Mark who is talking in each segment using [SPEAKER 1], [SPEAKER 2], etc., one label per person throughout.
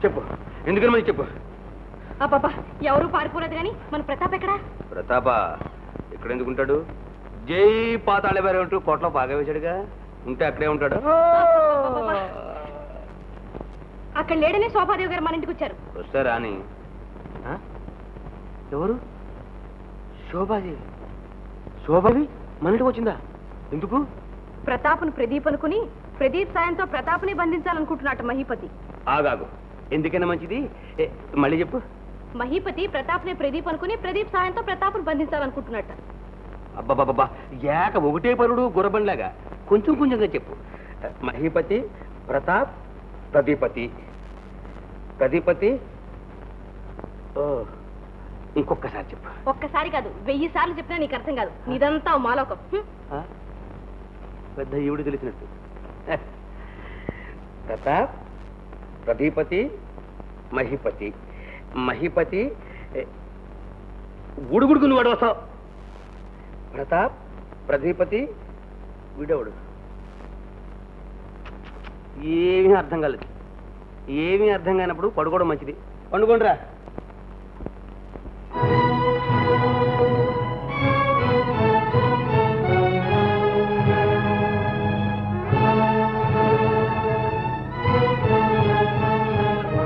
[SPEAKER 1] చెప్పు, ఎందుకని మరి చెప్పు.
[SPEAKER 2] అబ్బాబా, ఎవరు పారిపోలేదు కానీ మన ప్రతాప్ ఎక్కడా?
[SPEAKER 1] ప్రతాప ఇక్కడ ఎందుకుంటాడు? జై పాతాళ వేరే ఉంటూ కోట్లో బాగా వేశాడుగా, ఉంటే అక్కడే ఉంటాడు.
[SPEAKER 2] అక్కడ లేడనే శోభాదేవి గారు మన ఇంటికి వచ్చారు.
[SPEAKER 1] వస్తారా అని? ఎవరు? శోభాదేవి. శోభాదేవి మన ఇంటికి వచ్చిందా? ఎందుకు?
[SPEAKER 2] ప్రతాప్ను ప్రదీప్ అనుకుని ప్రదీప్ సాయంతో ప్రతాప్ని బంధించాలనుకుంటున్నట్టు మహీపతి.
[SPEAKER 1] ఆగాగు, ఎందుకైనా మంచిది మళ్ళీ చెప్పు.
[SPEAKER 2] మహీపతి ప్రతాప్ని ప్రదీప్ అనుకుని ప్రదీప్ సాయంతో ప్రతాప్ను బంధించాలనుకుంటున్నట్ట.
[SPEAKER 1] అబ్బాబాబా, ఏక ఒకటే పరుడు గుర్రబండ్లాగా కొంచెం కొంచెంగా చెప్పు. మహీపతి, ప్రతాప్, ప్రదీపతి. ప్రదీపతి ఇంకొకసారి చెప్పు.
[SPEAKER 2] ఒక్కసారి కాదు, 1000 సార్లు చెప్పినా నీకు అర్థం కాదు. నీదంతా మాలోకం.
[SPEAKER 1] పెద్ద ఈవిడు తెలిసినట్టు. ప్రతాప్, ప్రదీపతి, మహీపతి. మహీపతి గుడుగుడుకు నువ్వు అడవస్తావు. ప్రతాప్, ప్రదీపతి, వీడవుడు. ఏమీ అర్థం కాలేదు. ఏమీ అర్థం కానప్పుడు పడుకోవడం మంచిది. పండుకోండిరా.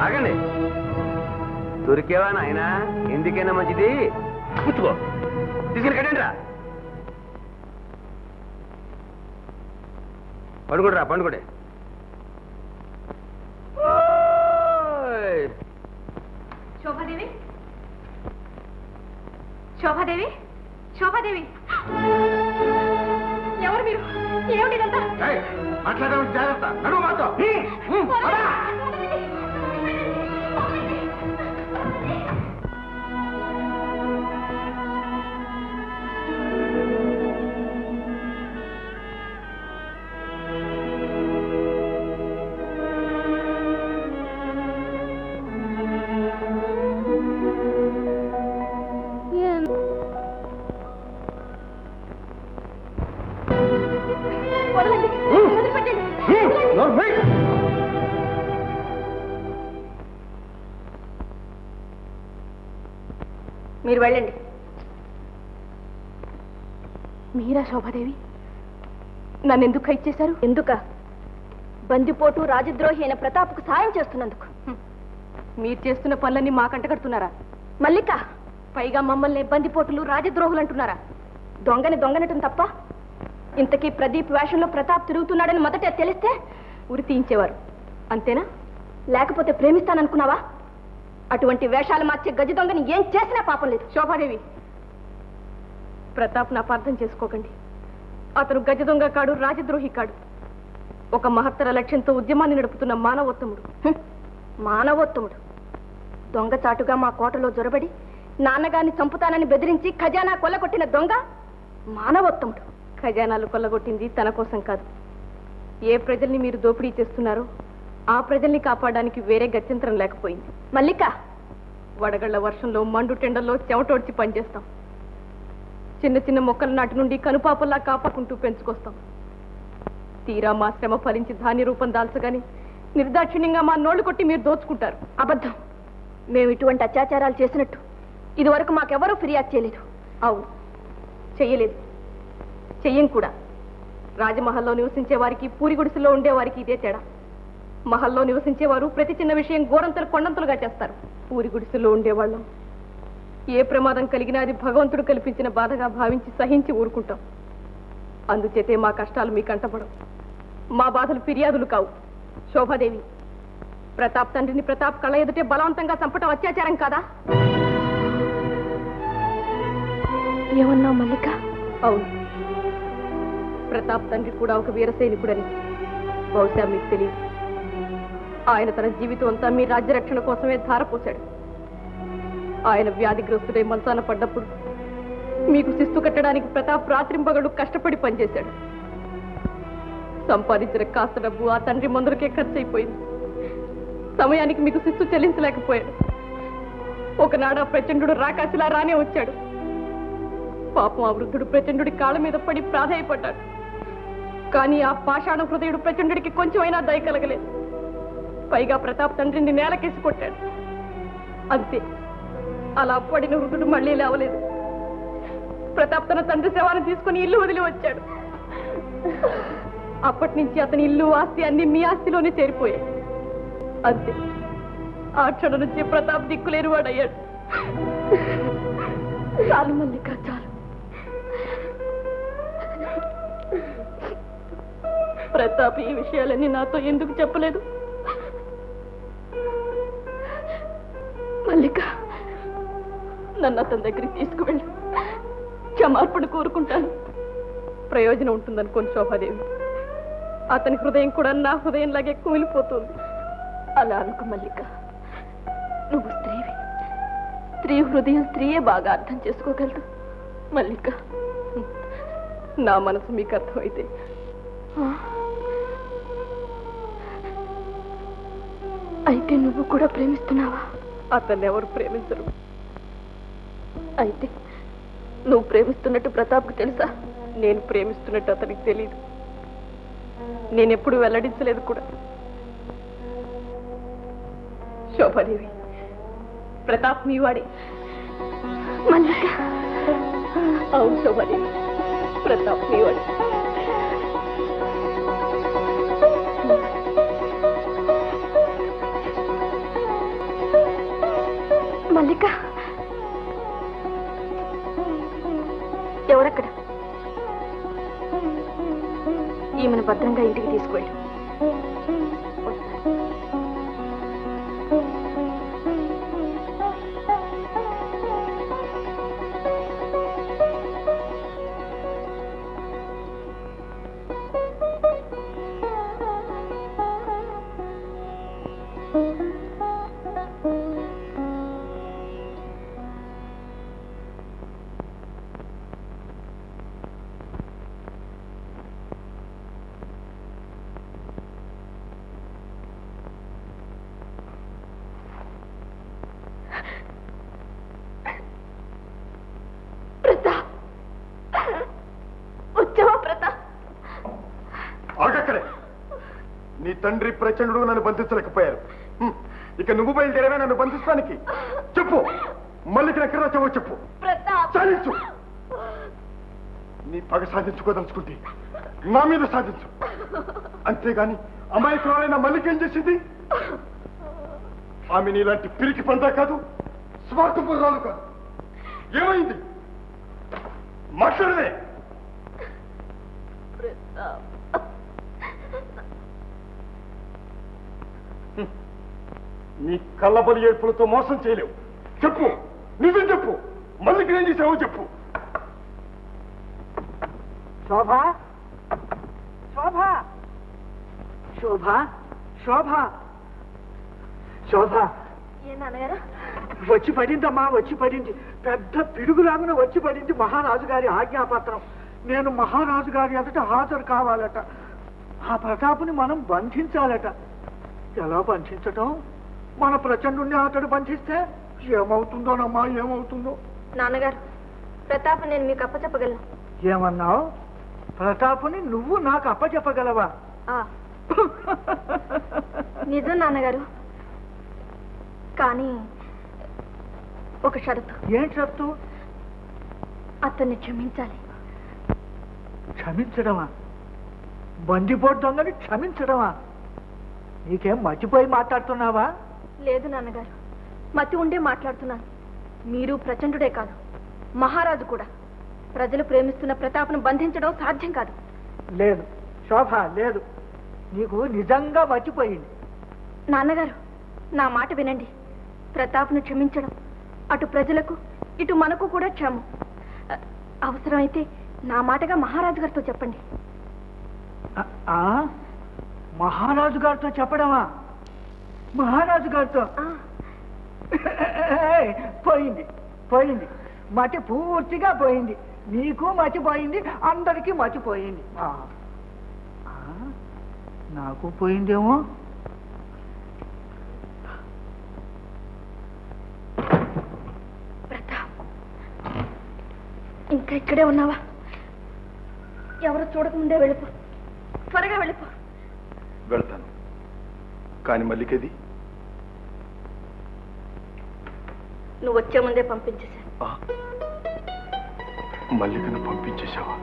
[SPEAKER 1] ఆగండి, దొరికేవా నాయనా? ఎందుకైనా మంచిది కూర్చుకో, తీసుకెళ్ళి కట్టండి రా. పండుకోడరా, పండుకోడే.
[SPEAKER 2] శోభాదేవి, శోభాదేవి, శోభాదేవి, ఎవరు మీరు? ఏమిటి ఇదంతా?
[SPEAKER 1] మాట్లాడడం జాగ్రత్త. నడువు మాతో.
[SPEAKER 2] మీరు వెళ్ళండి. మీరా శోభాదేవి? నన్ను ఎందుకు ఖైదు చేశారు? ఎందుక? బందిపోటు రాజద్రోహి అయిన ప్రతాప్కు సాయం చేస్తున్నందుకు. మీరు చేస్తున్న పనులన్నీ మాకంట కడుతున్నారా? మల్లిక, పైగా మమ్మల్ని బందిపోటులు రాజద్రోహులు అంటున్నారా? దొంగని దొంగనటం తప్ప? ఇంతకీ ప్రదీప్ వేషంలో ప్రతాప్ తిరుగుతున్నాడని మొదట తెలిస్తే ఉరి తీయించేవారు, అంతేనా? లేకపోతే ప్రేమిస్తాననుకున్నావా? అటువంటి వేషాలు మార్చే గజ దొంగని ఏం చేసినా పాపం లేదు. శోభాదేవి, ప్రతాప్ను అపార్థం చేసుకోకండి. అతను గజ దొంగ కాడు, రాజద్రోహి కాడు. ఒక మహత్తర లక్ష్యంతో ఉద్యమాన్ని నడుపుతున్న మానవోత్తముడు. మానవోత్తముడు దొంగచాటుగా మా కోటలో జొరబడి నాన్నగారిని చంపుతానని బెదిరించి ఖజానా కొల్లగొట్టిన దొంగ మానవోత్తముడు. ఖజానాలు కొల్లగొట్టింది తన కోసం కాదు. ఏ ప్రజల్ని మీరు దోపిడీ చేస్తున్నారో ఆ ప్రజల్ని కాపాడడానికి వేరే గత్యంతరం లేకపోయింది. మల్లిక, వడగళ్ల వర్షంలో మండు టెండల్లో చెమటోడ్చి పనిచేస్తాం. చిన్న చిన్న మొక్కల నాటి నుండి కనుపాపల్లా కాపాడుకుంటూ పెంచుకొస్తాం. తీరా మా శ్రమ ఫలించి ధాన్య రూపం దాల్చగాని నిర్దాక్షిణ్యంగా మా నోళ్లు కొట్టి మీరు దోచుకుంటారు. అబద్ధం. మేము ఇటువంటి అత్యాచారాలు చేసినట్టు ఇదివరకు మాకెవరూ ఫిర్యాదు చేయలేదు. అవును, చెయ్యలేదు, చెయ్యం కూడా. రాజమహల్లో నివసించే వారికి పూరి గుడిసెలో ఉండేవారికి ఇదే తేడా. మహల్లో నివసించేవారు ప్రతి చిన్న విషయం గోరంతలు కొండంతలుగా చేస్తారు. పూరి గుడిసెలో ఉండేవాళ్ళం ఏ ప్రమాదం కలిగినా అది భగవంతుడు కల్పించిన బాధగా భావించి సహించి ఊరుకుంటాం. అందుచేతే మా కష్టాలు మీకు అంటపడవు, మా బాధలు ఫిర్యాదులు కావు. శోభాదేవి, ప్రతాప్ తండ్రిని ప్రతాప్ కళ్ళ ఎదుటే బలవంతంగా చంపటం అత్యాచారం కాదా? ఏమన్నా మల్లిక? అవును, ప్రతాప్ తండ్రి కూడా ఒక వీరసైనికుడని బహుశా మీకు తెలియదు. ఆయన తన జీవితం అంతా మీ రాజ్య రక్షణ కోసమే ధారపోశాడు. ఆయన వ్యాధిగ్రస్తుడై మంచాన పడ్డప్పుడు మీకు శిస్తు కట్టడానికి ప్రతాప్ రాత్రింపగడు కష్టపడి పనిచేశాడు. సంపాదించిన కాస్త డబ్బు ఆ తండ్రి మందులకే ఖర్చు అయిపోయింది. సమయానికి మీకు శిస్తు చెల్లించలేకపోయాడు. ఒకనాడు ఆ ప్రచండు రాకాసిలా రానే వచ్చాడు. పాపం ఆ వృద్ధుడు ప్రచండుడి కాళ్ళ మీద పడి ప్రాధాయపడ్డాడు. కానీ ఆ పాషాణ హృదయుడు ప్రచండుడికి కొంచెమైనా దయ కలగలేదు. పైగా ప్రతాప్ తండ్రిని నేలకేసి కొట్టాడు. అంతే, అలా పడిన వృద్ధుడు మళ్ళీ లేవలేదు. ప్రతాప్ తన తండ్రి శవాన్ని తీసుకుని ఇల్లు వదిలి వచ్చాడు. అప్పటి నుంచి అతని ఇల్లు ఆస్తి అన్ని మీ ఆస్తిలోనే చేరిపోయాయి. అంతే, ఆ క్షణం నుంచి ప్రతాప్ దిక్కులేని వాడయ్యాడు. చాలు మల్లిక, చాలు. ప్రతాప్ ఈ విషయాలన్నీ నాతో ఎందుకు చెప్పలేదు? మల్లిక, నన్ను అతని దగ్గరికి తీసుకువెళ్ళి క్షమార్పణ కోరుకుంటాను. ప్రయోజనం ఉంటుందనుకోని శోభాదేవి. అతని హృదయం కూడా నా హృదయంలాగే కుమిలిపోతుంది. అలా అనుకు మల్లిక. నువ్వు స్త్రీవి. స్త్రీ హృదయం స్త్రీయే బాగా అర్థం చేసుకోగలదు. మల్లిక, నా మనసు మీకు అర్థమైతే అయితే నువ్వు కూడా ప్రేమిస్తున్నావా? అతన్ని ఎవరు ప్రేమించరు. అయితే నువ్వు ప్రేమిస్తున్నట్టు ప్రతాప్కు తెలుసా? నేను ప్రేమిస్తున్నట్టు అతనికి తెలియదు. నేనెప్పుడు వెల్లడించలేదు కూడా. శోభాదేవి, ప్రతాప్ మీవాడే. మల్లిక, అవును శోభాదేవి, ప్రతాప్ మీవాడే. మల్లిక, ఎవరక్కడ? ఈమెను భద్రంగా ఇంటికి తీసుకువెళ్ళు.
[SPEAKER 3] నీ తండ్రి ప్రచండు నన్ను బంధించలేకపోయారు. ఇక నువ్వు బయలుదేరవే నన్ను బంధించడానికి. చెప్పు, మల్లికి ఎక్కడ వచ్చావో చెప్పు. సాధించు. నీ పగ సాధించుకోదలుచుకుంటే నా మీద సాధించు. అంతేగాని అమాయకురాలైన మల్లిక ఏం చేసింది? ఆమె నీలాంటి పిరికి పందా కాదు, స్వార్థపూర్వాలు కాదు. ఏమైంది? మాట్లాడలే. నీ కళ్ళబలి ఏర్పులతో మోసం చేయలేవు. చెప్పు, నిజం చెప్పు. మల్లికి ఏం చేసావో చెప్పు.
[SPEAKER 4] శోభ, శోభ, శోభ, శోభ, శోభ. వచ్చి పడిందమ్మా, వచ్చి పడింది. పెద్ద పిడుగులాగున వచ్చి పడింది మహారాజు గారి ఆజ్ఞాపత్రం. నేను మహారాజు గారి ఎదుట హాజరు కావాలట. ఆ ప్రతాపుని మనం బంధించాలట. ఎలా బంధించటం? మన ప్రచండుని అతడు బంధిస్తే ఏమవుతుందోనమ్మా, ఏమవుతుందో.
[SPEAKER 2] నాన్నగారు, ప్రతాప్ నేను మీకు అప్పచెప్పగలను.
[SPEAKER 4] ఏమన్నావు? ప్రతాపుని నువ్వు నాకు అప్పచెప్పగలవా?
[SPEAKER 2] నిజం నాన్నగారు, కానీ ఒక షరతు.
[SPEAKER 4] ఏం షరతు?
[SPEAKER 2] అతన్ని క్షమించాలి.
[SPEAKER 4] క్షమించడమా? బందిపోటు దొంగని క్షమించడమా? నీకేం మర్చిపోయి మాట్లాడుతున్నావా?
[SPEAKER 2] లేదు నాన్నగారు, మతి ఉండే మాట్లాడుతున్నాను. మీరు ప్రచండుడే కాదు, మహారాజు కూడా. ప్రజలు ప్రేమిస్తున్న ప్రతాప్ను బంధించడం సాధ్యం కాదు.
[SPEAKER 4] లేదు శోభ, లేదు. నీకు నిజంగా మర్చిపోయింది.
[SPEAKER 2] నాన్నగారు, నా మాట వినండి. ప్రతాప్ను క్షమించడం అటు ప్రజలకు ఇటు మనకు కూడా క్షేమం. అవసరమైతే నా మాటగా మహారాజు గారితో చెప్పండి.
[SPEAKER 4] మహారాజు గారితో చెప్పడమా? మహారాజు గారితో? పోయింది, పోయింది. మతి పూర్తిగా పోయింది. నీకు మర్చిపోయింది, అందరికీ మర్చిపోయింది. నాకు పోయిందేమో.
[SPEAKER 2] ప్రతాప్, ఇంకా ఇక్కడే ఉన్నావా? ఎవరు చూడకముందే వెళ్ళిపో, త్వరగా వెళ్ళిపో.
[SPEAKER 3] వెళ్తాను. కానీ మల్లికది
[SPEAKER 2] నువ్వు వచ్చే ముందే పంపించేశాను.
[SPEAKER 3] మల్లికను పంపించేశావా?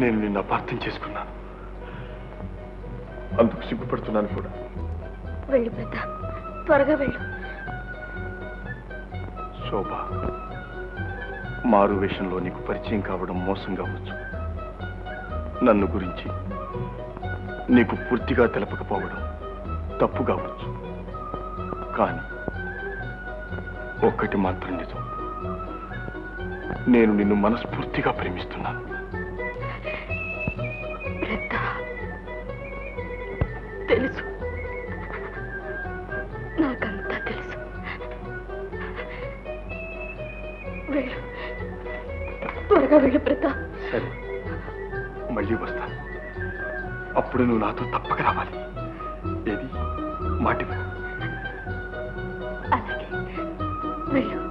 [SPEAKER 3] నేను నిన్ను అపార్థం చేసుకున్నాను, అందుకు సిగ్గుపడుతున్నాను కూడా.
[SPEAKER 2] వెళ్ళు పెద్ద, త్వరగా వెళ్ళు.
[SPEAKER 3] శోభ, మారు వేషంలో నీకు పరిచయం కావడం మోసం కావచ్చు. నన్ను గురించి నీకు పూర్తిగా తెలపకపోవడం తప్పు కావచ్చు. కానీ ఒక్కటి మాత్రం నిజం, నేను నిన్ను మనస్ఫూర్తిగా ప్రేమిస్తున్నాను.
[SPEAKER 2] తెలుసు, నాకంతా తెలుసు. వెళ్ళు, త్వరగా వెళ్ళు ప్రతా.
[SPEAKER 3] సరే, మళ్ళీ వస్తాను. అప్పుడు నువ్వు నాతో తప్పక రావాలి. ఏది మాటివ్వు.
[SPEAKER 2] అలాగే, వెళ్ళు.